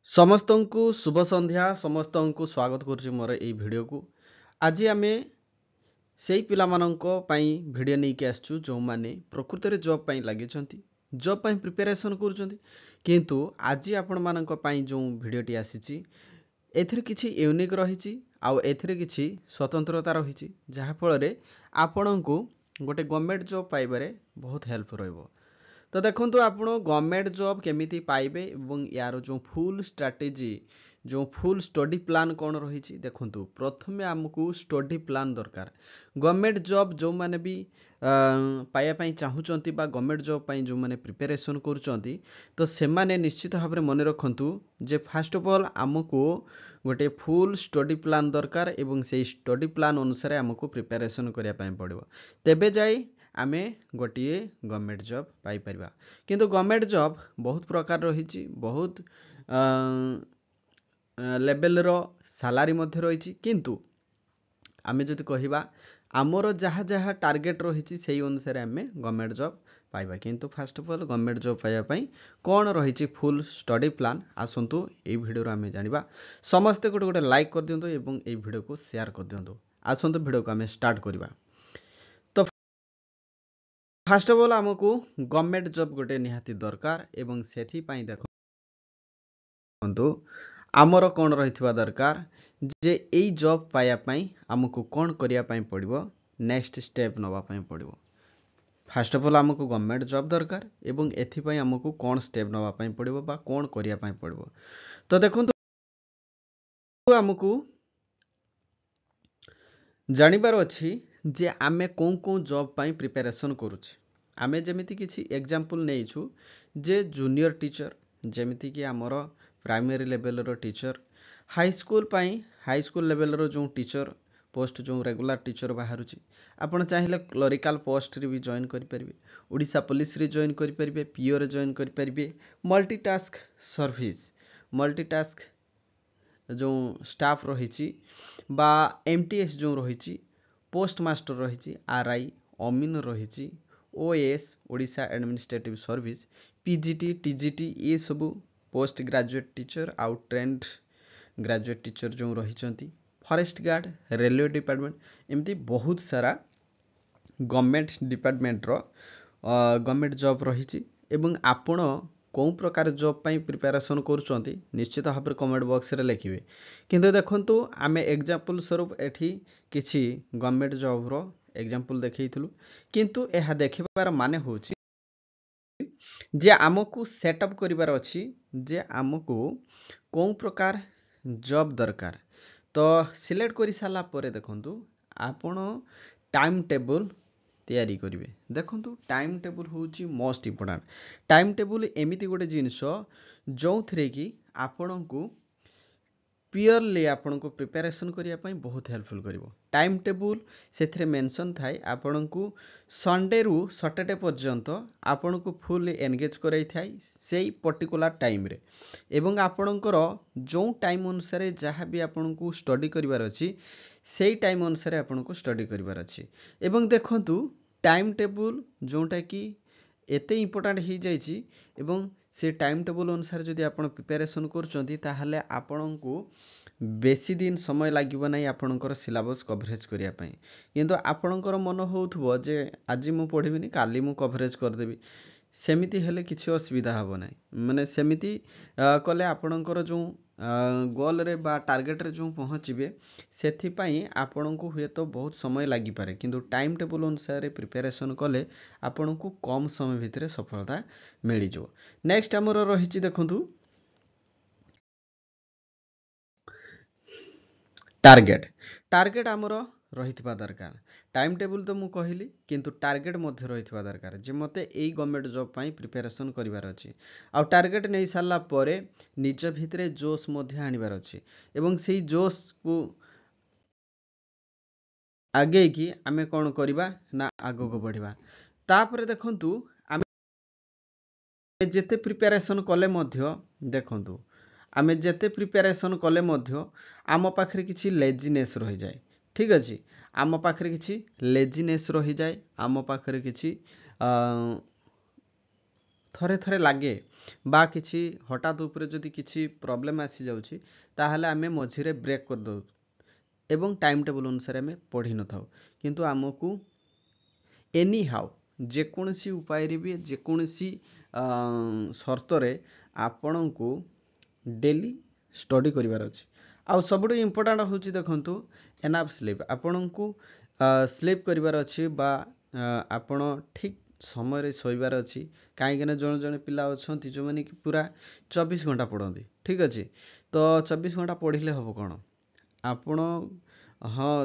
ସମସ୍ତଙ୍କୁ ଶୁଭ ସନ୍ଧ୍ୟା ସମସ୍ତଙ୍କୁ ସ୍ୱାଗତ କରୁଛି ମୋର ଏଇ ଭିଡ଼ିଓକୁ। ଆଜି ଆମେ ସେଇ ପିଲାମାନଙ୍କ ପାଇଁ ଭିଡ଼ିଓ ନେଇକି ଆସିଛୁ ଯେଉଁମାନେ ପ୍ରକୃତରେ ଜବ୍ ପାଇଁ ଲାଗିଛନ୍ତି, ଜବ୍ ପାଇଁ ପ୍ରିପାରେସନ୍ କରୁଛନ୍ତି। କିନ୍ତୁ ଆଜି ଆପଣମାନଙ୍କ ପାଇଁ ଯେଉଁ ଭିଡ଼ିଓଟି ଆସିଛି ଏଥିରେ କିଛି ୟୁନିକ୍ ରହିଛି ଆଉ ଏଥିରେ କିଛି ସ୍ୱତନ୍ତ୍ରତା ରହିଛି, ଯାହାଫଳରେ ଆପଣଙ୍କୁ ଗୋଟେ ଗଭର୍ଣ୍ଣମେଣ୍ଟ ଜବ୍ ପାଇବାରେ ବହୁତ ହେଲ୍ପ ରହିବ। ତ ଦେଖନ୍ତୁ ଆପଣ ଗଭର୍ଣ୍ଣମେଣ୍ଟ ଜବ୍ କେମିତି ପାଇବେ ଏବଂ ୟାର ଯେଉଁ ଫୁଲ୍ ଷ୍ଟ୍ରାଟେଜି, ଯେଉଁ ଫୁଲ୍ ଷ୍ଟଡି ପ୍ଲାନ୍ କ'ଣ ରହିଛି। ଦେଖନ୍ତୁ ପ୍ରଥମେ ଆମକୁ ଷ୍ଟଡି ପ୍ଲାନ୍ ଦରକାର। ଗଭର୍ଣ୍ଣମେଣ୍ଟ ଜବ୍ ଯେଉଁମାନେ ବି ପାଇବା ପାଇଁ ଚାହୁଁଛନ୍ତି ବା ଗଭର୍ଣ୍ଣମେଣ୍ଟ ଜବ୍ ପାଇଁ ଯେଉଁମାନେ ପ୍ରିପାରେସନ୍ କରୁଛନ୍ତି, ତ ସେମାନେ ନିଶ୍ଚିତ ଭାବରେ ମନେ ରଖନ୍ତୁ ଯେ ଫାର୍ଷ୍ଟ ଅଫ୍ ଅଲ୍ ଆମକୁ ଗୋଟେ ଫୁଲ୍ ଷ୍ଟଡି ପ୍ଲାନ୍ ଦରକାର ଏବଂ ସେଇ ଷ୍ଟଡି ପ୍ଲାନ୍ ଅନୁସାରେ ଆମକୁ ପ୍ରିପାରେସନ୍ କରିବା ପାଇଁ ପଡ଼ିବ। ତେବେ ଯାଇ ଆମେ ଗୋଟିଏ ଗଭର୍ଣ୍ଣମେଣ୍ଟ ଜବ୍ ପାଇପାରିବା। କିନ୍ତୁ ଗଭର୍ଣ୍ଣମେଣ୍ଟ ଜବ୍ ବହୁତ ପ୍ରକାର ରହିଛି, ବହୁତ ଲେଭେଲର ସାଲାରୀ ମଧ୍ୟ ରହିଛି। କିନ୍ତୁ ଆମେ ଯଦି କହିବା ଆମର ଯାହା ଯାହା ଟାର୍ଗେଟ୍ ରହିଛି ସେଇ ଅନୁସାରେ ଆମେ ଗଭର୍ଣ୍ଣମେଣ୍ଟ ଜବ୍ ପାଇବା। କିନ୍ତୁ first of all government job ପାଇବା ପାଇଁ କ'ଣ ରହିଛି ଫୁଲ୍ ଷ୍ଟଡି ପ୍ଲାନ୍, ଆସନ୍ତୁ ଏଇ ଭିଡ଼ିଓରୁ ଆମେ ଜାଣିବା। ସମସ୍ତେ ଗୋଟେ ଗୋଟେ ଲାଇକ୍ କରିଦିଅନ୍ତୁ ଏବଂ ଏଇ ଭିଡ଼ିଓକୁ ସେୟାର କରିଦିଅନ୍ତୁ। ଆସନ୍ତୁ ଭିଡ଼ିଓକୁ ଆମେ ଷ୍ଟାର୍ଟ କରିବା। ଫାର୍ଷ୍ଟ ଅଫ୍ ଅଲ୍ ଆମକୁ ଗଭର୍ଣ୍ଣମେଣ୍ଟ ଜବ୍ ଗୋଟେ ନିହାତି ଦରକାର ଏବଂ ସେଥିପାଇଁ ଦେଖନ୍ତୁ ଆମର କ'ଣ ରହିଥିବା ଦରକାର ଯେ ଏଇ ଜବ୍ ପାଇବା ପାଇଁ ଆମକୁ କ'ଣ କରିବା ପାଇଁ ପଡ଼ିବ, ନେକ୍ସଟ ଷ୍ଟେପ୍ ନେବା ପାଇଁ ପଡ଼ିବ। ଫାର୍ଷ୍ଟ ଅଫ୍ ଅଲ୍ ଆମକୁ ଗଭର୍ଣ୍ଣମେଣ୍ଟ ଜବ୍ ଦରକାର ଏବଂ ଏଥିପାଇଁ ଆମକୁ କ'ଣ ଷ୍ଟେପ୍ ନେବା ପାଇଁ ପଡ଼ିବ ବା କ'ଣ କରିବା ପାଇଁ ପଡ଼ିବ। ତ ଦେଖନ୍ତୁ ଆମକୁ ଜାଣିବାର ଅଛି ଯେ ଆମେ କେଉଁ କେଉଁ ଜବ୍ ପାଇଁ ପ୍ରିପାରେସନ୍ କରୁଛେ। ଆମେ ଯେମିତି କିଛି ଏକ୍ଜାମ୍ପଲ୍ ନେଇଛୁ ଯେ ଜୁନିୟର ଟିଚର, ଯେମିତିକି ଆମର ପ୍ରାଇମେରୀ ଲେଭେଲର ଟିଚର, ହାଇସ୍କୁଲ ପାଇଁ ହାଇସ୍କୁଲ ଲେଭେଲର ଯେଉଁ ଟିଚର ପୋଷ୍ଟ, ଯେଉଁ ରେଗୁଲାର ଟିଚର ବାହାରୁଛି, ଆପଣ ଚାହିଁଲେ କ୍ଲରିକାଲ ପୋଷ୍ଟରେ ବି ଜଏନ୍ କରିପାରିବେ, ଓଡ଼ିଶା ପୋଲିସରେ ଜଏନ୍ କରିପାରିବେ, ପିଓରେ ଜଏନ୍ କରିପାରିବେ, ମଲ୍ଟିଟାସ୍କ ସର୍ଭିସ୍, ମଲ୍ଟିଟାସ୍କ ଯେଉଁ ଷ୍ଟାଫ୍ ରହିଛି ବା MTS ଯେଉଁ ରହିଛି, ପୋଷ୍ଟ ମାଷ୍ଟର ରହିଛି, RI, ଅମିନ ରହିଛି, OAS Odisha administrative service, PGT, TGT, ଏସବୁ ପୋଷ୍ଟ ଗ୍ରାଜୁଏଟ୍ ଟିଚର ଆଉ ଟ୍ରେଣ୍ଡ ଗ୍ରାଜୁଏଟ୍ ଟିଚର ଯେଉଁ ରହିଛନ୍ତି, ଫରେଷ୍ଟ ଗାର୍ଡ଼, ରେଲୱେ ଡିପାର୍ଟମେଣ୍ଟ, ଏମିତି ବହୁତ ସାରା ଗଭର୍ଣ୍ଣମେଣ୍ଟ ଡିପାର୍ଟମେଣ୍ଟର ଗଭର୍ଣ୍ଣମେଣ୍ଟ ଜବ୍ ରହିଛି। ଏବଂ ଆପଣ କେଉଁ ପ୍ରକାର ଜବ୍ ପାଇଁ ପ୍ରିପାରେସନ୍ କରୁଛନ୍ତି ନିଶ୍ଚିତ ଭାବରେ କମେଣ୍ଟ ବକ୍ସରେ ଲେଖିବେ। କିନ୍ତୁ ଦେଖନ୍ତୁ ଆମେ ଏକ୍ଜାମ୍ପଲ୍ ସ୍ୱରୂପ ଏଠି କିଛି ଗଭର୍ଣ୍ଣମେଣ୍ଟ ଜବ୍ର ଏକ୍ଜାମ୍ପଲ୍ ଦେଖେଇଥିଲୁ। କିନ୍ତୁ ଏହା ଦେଖିବାର ମାନେ ହେଉଛି ଯେ ଆମକୁ ସେଟଅପ୍ କରିବାର ଅଛି ଯେ ଆମକୁ କେଉଁ ପ୍ରକାର ଜବ୍ ଦରକାର। ତ ସିଲେକ୍ଟ କରିସାରିଲା ପରେ ଦେଖନ୍ତୁ ଆପଣ ଟାଇମ୍ ଟେବୁଲ୍ ତିଆରି କରିବେ। ଦେଖନ୍ତୁ ଟାଇମ୍ ଟେବୁଲ୍ ହେଉଛି ମୋଷ୍ଟ ଇମ୍ପୋର୍ଟାଣ୍ଟ। ଟାଇମ୍ ଟେବୁଲ୍ ଏମିତି ଗୋଟେ ଜିନିଷ ଯେଉଁଥିରେ କି ଆପଣଙ୍କୁ ପିଓରଲି ଆପଣଙ୍କୁ ପ୍ରିପାରେସନ୍ କରିବା ପାଇଁ ବହୁତ ହେଲ୍ପଫୁଲ୍ କରିବ। ଟାଇମ୍ ଟେବୁଲ୍ ସେଥିରେ ମେନସନ୍ ଥାଏ ଆପଣଙ୍କୁ ସଣ୍ଡେରୁ ସଟରଡେ ପର୍ଯ୍ୟନ୍ତ ଆପଣଙ୍କୁ ଫୁଲ୍ ଏନଗେଜ୍ କରାଇଥାଏ ସେଇ ପର୍ଟିକୁଲାର ଟାଇମ୍ରେ। ଏବଂ ଆପଣଙ୍କର ଯେଉଁ ଟାଇମ୍ ଅନୁସାରେ ଯାହା ବି ଆପଣଙ୍କୁ ଷ୍ଟଡି କରିବାର ଅଛି ସେଇ ଟାଇମ୍ ଅନୁସାରେ ଆପଣଙ୍କୁ ଷ୍ଟଡି କରିବାର ଅଛି। ଏବଂ ଦେଖନ୍ତୁ ଟାଇମ୍ ଟେବୁଲ୍ ଯେଉଁଟାକି ଏତେ ଇମ୍ପୋର୍ଟାଣ୍ଟ ହେଇଯାଇଛି ଏବଂ ସେ ଟାଇମ୍ ଟେବୁଲ୍ ଅନୁସାରେ ଯଦି ଆପଣ ପ୍ରିପାରେସନ୍ କରୁଛନ୍ତି ତାହେଲେ ଆପଣଙ୍କୁ ବେଶୀ ଦିନ ସମୟ ଲାଗିବ ନାହିଁ ଆପଣଙ୍କର ସିଲାବସ୍ କଭରେଜ୍ କରିବା ପାଇଁ। କିନ୍ତୁ ଆପଣଙ୍କର ମନ ହେଉଥିବ ଯେ ଆଜି ମୁଁ ପଢ଼ିବିନି, କାଲି ମୁଁ କଭରେଜ୍ କରିଦେବି, ସେମିତି ହେଲେ କିଛି ଅସୁବିଧା ହେବ ନାହିଁ। ମାନେ ସେମିତି କଲେ ଆପଣଙ୍କର ଯେଉଁ ଗୋଲ୍ରେ ବା ଟାର୍ଗେଟ୍ରେ ଯେଉଁ ପହଞ୍ଚିବେ ସେଥିପାଇଁ ଆପଣଙ୍କୁ ହୁଏତ ବହୁତ ସମୟ ଲାଗିପାରେ। କିନ୍ତୁ ଟାଇମ୍ ଟେବୁଲ୍ ଅନୁସାରେ ପ୍ରିପାରେସନ୍ କଲେ ଆପଣଙ୍କୁ କମ୍ ସମୟ ଭିତରେ ସଫଳତା ମିଳିଯିବ। ନେକ୍ସଟ ଆମର ରହିଛି ଦେଖନ୍ତୁ ଟାର୍ଗେଟ୍। ଟାର୍ଗେଟ୍ ଆମର ରହିଥିବା ଦରକାର। ଟାଇମ୍ ଟେବୁଲ୍ ତ ମୁଁ କହିଲି, କିନ୍ତୁ ଟାର୍ଗେଟ୍ ମଧ୍ୟ ରହିଥିବା ଦରକାର ଯେ ମୋତେ ଏଇ ଗଭର୍ଣ୍ଣମେଣ୍ଟ ଜବ୍ ପାଇଁ ପ୍ରିପାରେସନ୍ କରିବାର ଅଛି। ଆଉ ଟାର୍ଗେଟ୍ ନେଇ ସାରିଲା ପରେ ନିଜ ଭିତରେ ଜୋସ୍ ମଧ୍ୟ ଆଣିବାର ଅଛି ଏବଂ ସେଇ ଜୋସ୍କୁ ଆଗେଇକି ଆମେ କ'ଣ କରିବା ନା ଆଗକୁ ବଢ଼ିବା। ତାପରେ ଦେଖନ୍ତୁ ଆମେ ଯେତେ ପ୍ରିପାରେସନ୍ କଲେ ମଧ୍ୟ ଦେଖନ୍ତୁ ଆମେ ଯେତେ ପ୍ରିପାରେସନ୍ କଲେ ମଧ୍ୟ ଆମ ପାଖରେ କିଛି ଲେଜିନେସ୍ ରହିଯାଏ। ଠିକ୍ ଅଛି, ଆମ ପାଖରେ କିଛି ଲେଜିନେସ୍ ରହିଯାଏ, ଆମ ପାଖରେ କିଛି ଥରେ ଥରେ ଲାଗେ बा किछि हठात उपरे जदि किछि प्रॉब्लम आसी जाउछि ताहले आमे मझिरे ब्रेक कर दउ एवं टाइम टेबल अनुसार आमे पढ़ी न थाउ किंतु आमको एनी हाउ जेकोसी उपाय भी जेकोसी शर्त रे आपणको डेली स्टडी करिवार अछि आउ सबुठ इम्पोर्टाट होछि देखंतु एनाफ स्लीप आपणको स्लीप करिवार अछि बा आपण ठीक समय रे सोइबार अछि काहेकि ना जण जण पिला अछंती जो माने कि पूरा 24 घंटा पढंती ठीक अछि तो 24 घंटा पढिले हबो कोन आपण हाँ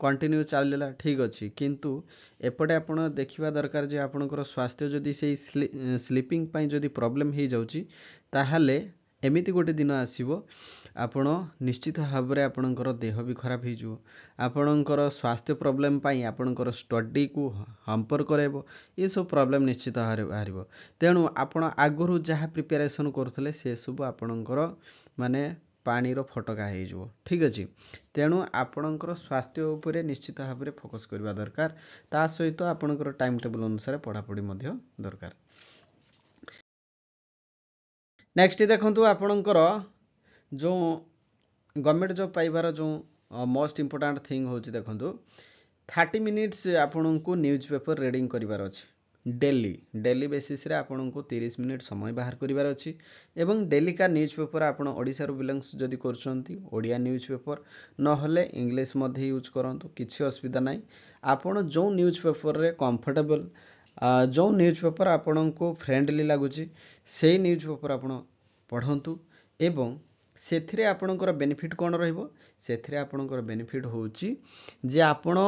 कंटिन्यू चलला ठीक अच्छी किंतु एपटे आपण देखिबा दरकार जे आपणकर स्वास्थ्य जदि से स्लीपिंग पाई जदि प्रॉब्लम हो जाउची ताहाले एमिति गोटे दिन आसीबो आपण निश्चित भाव रे आपणकर देह भी खराब हो जो आपणकर स्वास्थ्य प्रॉब्लम पाई आपणकर स्टडी को hamper करेबो ये सब प्रॉब्लम निश्चित भाव रे बाहरिबो तेणु आपण आगुरु जहाँ प्रिपरेशन करथले से सब आपणकर माने पानी रो फटका हो जो ठीक अछि तेणु आपणकर स्वास्थ्य उपरे निश्चित भाव रे फोकस करबा दरकार ता सहित आपणकर टाइम टेबल अनुसार पढ़ापढ़ी मध्य दरकार नेक्स्ट देखंतु आपणकर जो गवर्नमेंट जॉब पाइबार जो मोस्ट इंपोर्टेंट थिंग होची देखंतु 30 मिनिट्स आपणको न्यूज पेपर रीडिंग करिवार अछि डेली बेसिस रे आपणको 30 मिनिट समय बाहर करिवार अछि एवं डेली का न्यूज पेपर आपण ओडिसा रो बिलोंग्स जदि करछंती ओडिया न्यूज पेपर न हले इंग्लिश मध्ये यूज करंतु किछि असुविधा नाही आपण जो न्यूज पेपर रे कंफर्टेबल जो न्यूज पेपर आपणको फ्रेंडली लागुची सेही न्यूज पेपर आपण पढंतु एवं सेथिरे आपणकर बेनिफिट कोन रहइबो सेथिरे आपणकर बेनिफिट होउची जे आपण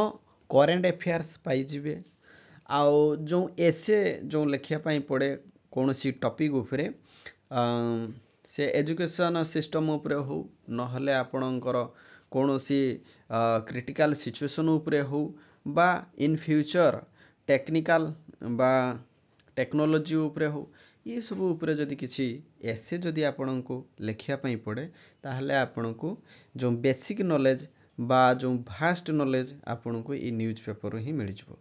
करेंट अफेयर्स पाई जिवे आउ जो एसे जो लेखिया पाई पड़े कौन सी टॉपिक उपरे से एजुकेशन सिस्टम उपरे हो नहले आपणकर कौन सी क्रिटिकल सिचुएशन उपरे हो बा इन फ्यूचर टेक्निकल बा टेक्नोलॉजी उपरे हो ये सब उपरे जदि किसी एसे जदि आपणको लेखिया पाई पड़े ताहले आपणको जो बेसिक नॉलेज बा जो भास्ट नॉलेज आपणको ई न्यूज पेपर ही मिल जिवो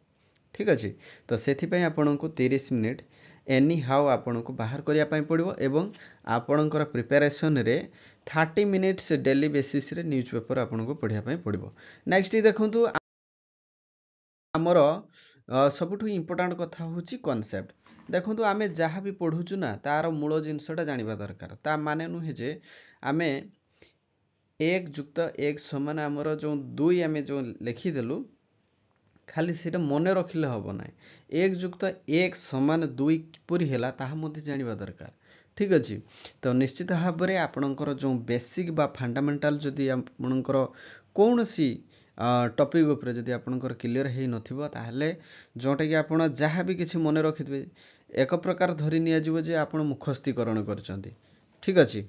ठीक अच्छे तो से आपण को 30 मिनिट एनी हाउ आपण को बाहर करिया पाई पड़िबो एवं आपणकर प्रिपरेशन रे 30 मिनिट्स डेली बेसिस रे न्यूज पेपर आपण को पढ़िया पाई पड़िबो नेक्स्ट देखंतु हमर सबुठु इम्पोर्टेंट कथा होची कांसेप्ट देखंतु आमे जहाँ भी पढ़ुचु ना तार मूल जिनसटा जानिबा दरकार ता माने नुहे जे आमे 1 + 1 समान हमर जो 2 आमे जो लिखि देलु खाली सेटा मने रखिले हबो ना 1 + 1 = 2 किपरि हेला ताहा मध्ये जानिबा दरकार ठीक अछि तो निश्चित भाव रे आपणकर जो बेसिक बा फंडामेंटल जदि आपणकर कोनोसी टॉपिक ऊपर जदि आपणकर क्लियर हे नथिबो ताहले जोटा कि आपण जहाँ भी किछि मने रखितबे एक प्रकार धरि निया जिवो जे आपण मुखस्थीकरण करचंती ठीक अछि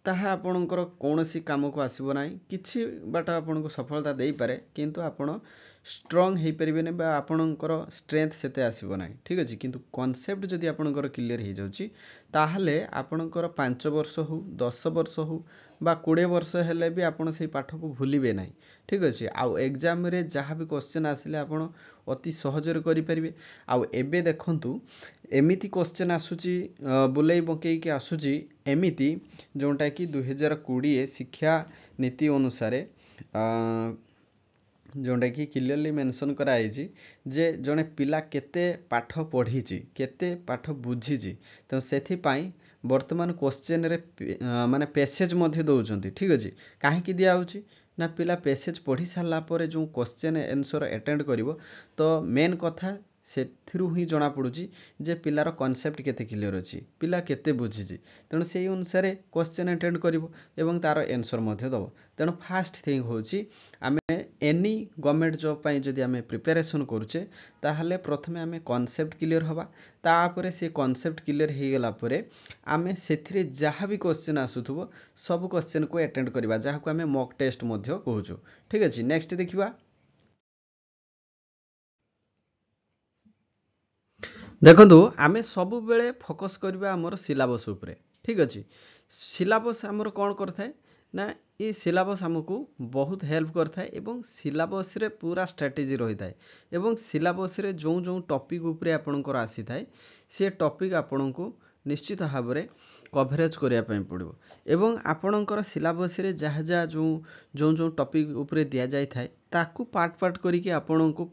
ताहा आपणकर कोनोसी काम को आसीबो नाही किछि बाट आपणको सफलता देई पारे किंतु आपण स्ट्रांग हे परिबेने बा आपणकर स्ट्रेंथ सेते आसीबो नाही ठीक अछि किंतु कांसेप्ट जदि आपणकर क्लियर हे जाउची ताहले आपणकर 5 वर्ष हो 10 वर्ष हो बा 20 वर्ष हेले भी आपण सेही पाठ को भूलिबे नाही ठीक अछि आउ एग्जाम रे जहाँ भी क्वेश्चन आसिले आपण अति सहज रे करि परिबे आउ एबे देखंतु एमिति क्वेश्चन आसुची बुलेई बकेई के आसुची एमिति जोंटा कि 2020 शिक्षा नीति अनुसार जोंटा कि क्लियरली मेंशन कराई जे जने पिला केते पाठ पढ़ी केते पाठ बुझी तो सेथि पाई वर्तमान क्वेश्चन रे माने पैसेज मध्ये दउचंती ठीक अछि काहे कि दिया होची ना पिला पैसेज पढ़ी सारला परे जो क्वेश्चन आंसर अटेंड करिवो तो मेन कथा सेथिरु ही जणा पडुची जे पिलार कांसेप्ट केते क्लियर अछि पिला केते बुझिची तेणु सेही अनुसार क्वेश्चन अटेंड करिवो एवं तार आंसर मध्ये दबो तेणु फास्ट थिंग होची आमे एनी गवर्नमेंट जॉब पाई जदि आमे प्रिपरेशन करूचे ताहले प्रथमे आमे कांसेप्ट क्लियर हबा तापरे से कांसेप्ट क्लियर हे गेला परे आमे सेथिरे जहाँ भी क्वेश्चन आसुथबो सब क्वेश्चन को अटेंड करिबा जहाँ को आमे मॉक टेस्ट मध्ये कहूछु ठीक अछि नेक्स्ट देखिबा देखंतु आमे सब बेले फोकस करबा हमर सिलेबस उपरे ठीक अछि सिलेबस हमर कोन करथाय ना ये सिलेबस हमकु बहुत हेल्प करथाय एवं सिलेबस रे पूरा स्ट्रेटजी रही थाए एवं सिलेबस रे जो जो टॉपिक उपरे आपनकर आसी थाए से टॉपिक आपनको निश्चित भाव में कभरेज करने पड़ो एवं आपणकर सिलेबस रे जहाँ जहाँ जो जो जो टॉपिक उपरे दिया जाय थाए ताकू पार्ट पार्ट करिके आपण को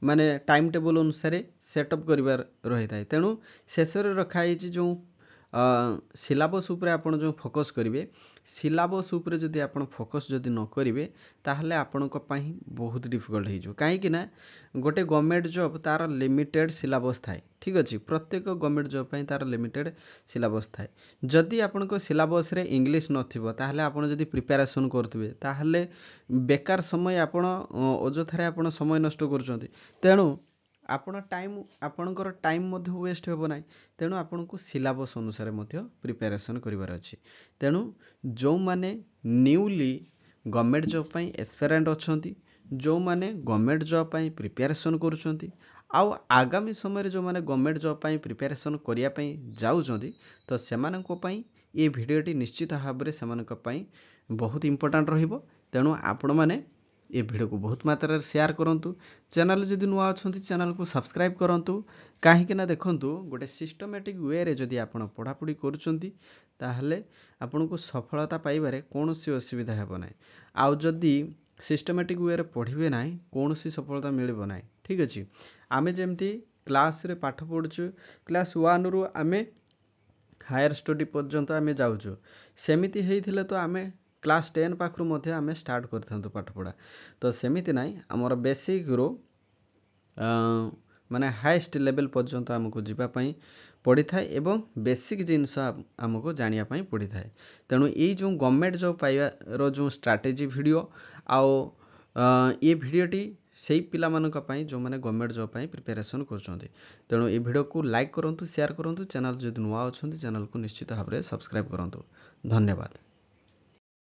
माने टाइम टेबल अनुसार सेटअप करिवार रही थाए तेणु शेष रे रखाई जो सिलेबस उपरे आपण जो फोकस करिवे सिलेबस उपरे जदि आपण फोकस जदि न करिवे ताहले आपणक पई बहुत डिफिकल्ट हो जो काहे कि ना गोटे गवर्नमेंट जॉब तार लिमिटेड सिलेबस थाए ठीक अछि प्रत्येक गवर्नमेंट जॉब पई तार लिमिटेड सिलेबस थाए जदि आपणक सिलेबस रे इंग्लिश नथिबो ताहले आपण जदि प्रिपरेशन करथुबे ताहले बेकार समय आपण अजथारे आपण समय नष्ट करूछंती तेणु आपण टाइम आपणकर टाइम मध्य वेस्ट हेबो नाही तेणु आपणको सिलेबस अनुसार मध्य प्रिपरेशन करिवार अछि तेणु जो माने न्यूली गवर्नमेंट जॉब पई एस्पिरेंट अछंती जो माने गवर्नमेंट जॉब पई प्रिपरेशन करूछंती आउ आगामी समय रे जो माने गवर्नमेंट जॉब पई प्रिपरेशन करिया पई जाउछंती तो सेमाननको पई ए भिडियोटी निश्चित भाव में सेमाननको पई बहुत इंपोर्टेंट रहिबो तेणु आपण माने ये वीडियो को बहुत मात्रा शेयर करंतु चैनल जदि नुआ अछंती चैनल को सब्सक्राइब करंतु काहे ना देखंतु गोटे सिस्टमैटिक वे रे जदि आपण पढ़ापढ़ी करूछंती ताहले आपण को सफलता पाइबारे कोनोसी असुविधा हेबो नाही आउ जदि सिस्टमैटिक वे रे पढ़िबे नाही कोनोसी सफलता मिलिबो नाही ठीक अछि आमे जेमती क्लास रे पाठ पढुछु क्लास 1 रु आमे हायर स्टडी पर्यंत आमे जाउछु सेमिति हेइथिले तो आमे क्लास 10 पाखरु मध्य आमे स्टार्ट करथांतु पाठ पढ़ा तो सेमिति नाही हमर बेसिक रो माने हाईएस्ट लेवल पर्यंत हमको जीवा पई पड़ी थाए एवं बेसिक जिनस हमको जानिया पई पड़ी थाए तेणु ये जो गवर्नमेंट जॉब पाइबा रो जो स्ट्रैटेजी वीडियो आओ ये वीडियोटी सेही पिला मानक पई जो माने गवर्नमेंट जॉब पई प्रिपरेशन करछंती तेणु ये वीडियो को लाइक करंतु शेयर करंतु चैनल जदि नुआ अछंती चैनल को निश्चित भाव में सब्सक्राइब करंतु धन्यवाद।